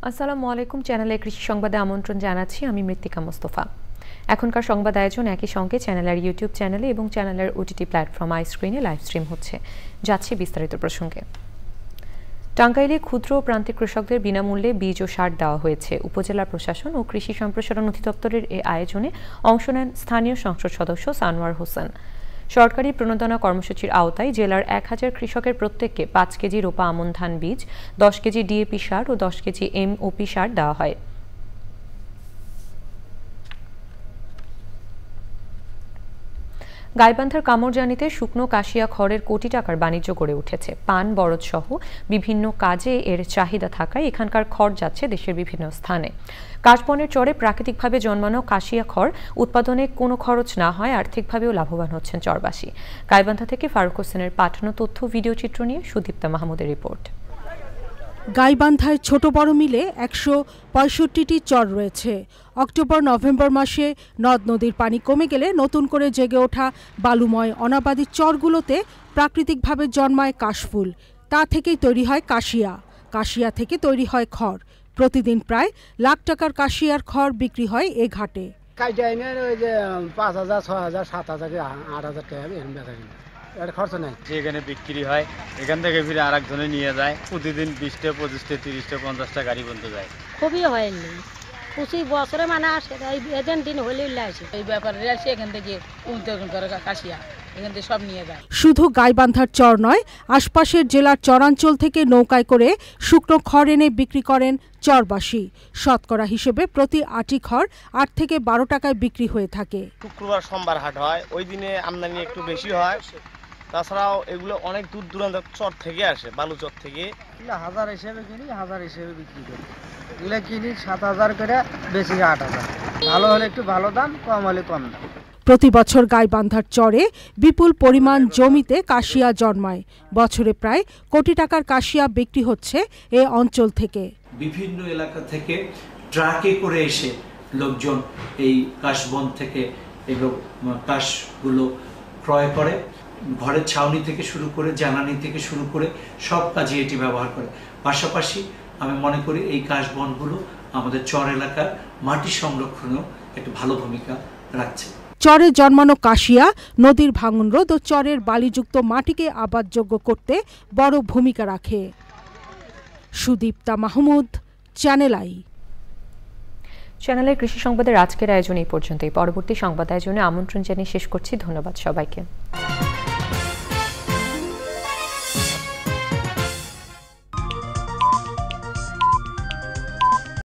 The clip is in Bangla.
আসসালামু আলাইকুম। চ্যানেলে কৃষি সংবাদে আমন্ত্রণ জানাচ্ছি আমি মৃত্তিকা মোস্তফা। এখনকার সংবাদ আয়োজন একই সঙ্গে চ্যানেলের ইউটিউব চ্যানেলে এবং চ্যানেলের ওটিটি প্ল্যাটফর্ম আইস্ক্রিনে লাইভ স্ট্রিম হচ্ছে। যাচ্ছে বিস্তারিত প্রসঙ্গে। টাঙ্গাইলে ক্ষুদ্র ও প্রান্তিক কৃষকদের বিনামূল্যে বীজ ও সার দেওয়া হয়েছে। উপজেলা প্রশাসন ও কৃষি সম্প্রসারণ অধিদপ্তরের এই আয়োজনে অংশ নেন স্থানীয় সংসদ সদস্য সানোয়ার হোসেন। সরকারি প্রণোদনা কর্মসূচির আওতায় জেলার 1000 কৃষকের প্রত্যেককে 5 কেজি রোপা আমন ধান বীজ, 10 কেজি ডিএপি সার ও 10 কেজি এমওপি সার দেওয়া হয়। গাইবান্ধার কামরজানিতে শুকনো কাশিয়া খড়ের কোটি টাকার বাণিজ্য গড়ে উঠেছে। পান বরজ সহ বিভিন্ন কাজে এর চাহিদা থাকায় এখানকার খড় যাচ্ছে দেশের বিভিন্ন স্থানে। কাশবনের চরে প্রাকৃতিকভাবে জন্মানো কাশিয়া খড় উৎপাদনে কোনো খরচ না হয় আর্থিকভাবেও লাভবান হচ্ছেন চরবাসী। গাইবান্ধা থেকে ফারুক হোসেনের পাঠানো তথ্য ভিডিও চিত্র নিয়ে সুদীপ্তা মাহমুদের রিপোর্ট। গাইবান্ধায় ছোট বড় মিলে 165টি চর রয়েছে। অক্টোবর নভেম্বর মাসে নদ নদীর পানি কমে গেলে নতুন করে জেগে ওঠা বালুময় অনাবাদী চরগুলোতে প্রাকৃতিকভাবে জন্মায় কাশফুল। তা থেকেই তৈরি হয় কাশিয়া। কাশিয়া থেকে তৈরি হয় খড়। প্রতিদিন প্রায় লাখ টাকার কাশিয়ার খড় বিক্রি হয় এ ঘাটে। 5,000, 6,000, 7,000, 8,000 টাকা এর খরচ নাই। যেখানে বিক্রি হয় এখান থেকে ফিরে আর একজনে নিয়ে যায়। প্রতিদিন 20টা, 25টা, 30টা, 50টা গাড়ি বলতে যায়। খুবই হয়নি 25 বছরে মানে আসে এদিন দিন হলে আসে এই ব্যাপারে আসে এখান থেকে কাশিয়া এখান থেকে সব নিয়ে যায়। শুধু গাইবান্ধার চর নয়, আশপাশের জেলার চরাঞ্চল থেকে নৌকায় করে শুকনো খড় এনে বিক্রি করেন চরবাসী। শতকরা হিসেবে প্রতি আটি খড় 8 থেকে 12 টাকায় বিক্রি হয়ে থাকে। শুক্রবার সোমবার হাট হয়, ওই দিনে আমদানি একটু বেশি হয়। তাছাড়াও এগুলো অনেক দূর দূরান্ত চর থেকে আসে, বালুচর থেকে। হাজার হিসেবে কিনি, হাজার হিসেবে বিক্রি করি। এগুলো কিনি 7,000 করে, বেশি 8,000। ভালো হলে একটু ভালো দাম, কম হলে কম দাম। প্রতি বছর গাইবান্ধার চরে বিপুল পরিমাণ জমিতে কাশিয়া জন্মায়। বছরে প্রায় কোটি টাকার কাশিয়া বিক্রি হচ্ছে এ অঞ্চল থেকে। বিভিন্ন এলাকা থেকে ট্রাকে করে এসে লোকজন এই কাশবন থেকে এগুলো কাশগুলো ক্রয় করে। ঘরের ছাউনি থেকে শুরু করে জ্বালানি থেকে শুরু করে সব কাজে এটি ব্যবহার করে। পাশাপাশি আমি মনে করি এই কাশবনগুলো আমাদের চর এলাকার মাটি সংরক্ষণেও একটা ভালো ভূমিকা রাখছে। চরে জন্মানো কাশিয়া নদীর ভাঙন রোধ ও চরের বালিযুক্ত মাটিকে আবাদযোগ্য করতে বড় ভূমিকা রাখে। Sudipta Mahmud, channel I. চ্যানেলের কৃষি সংবাদের আজকের আয়োজন এই পর্যন্তই। পরবর্তী সংবাদ আয়োজনে আমন্ত্রণ জানিয়ে শেষ করছি। ধন্যবাদ সবাইকে।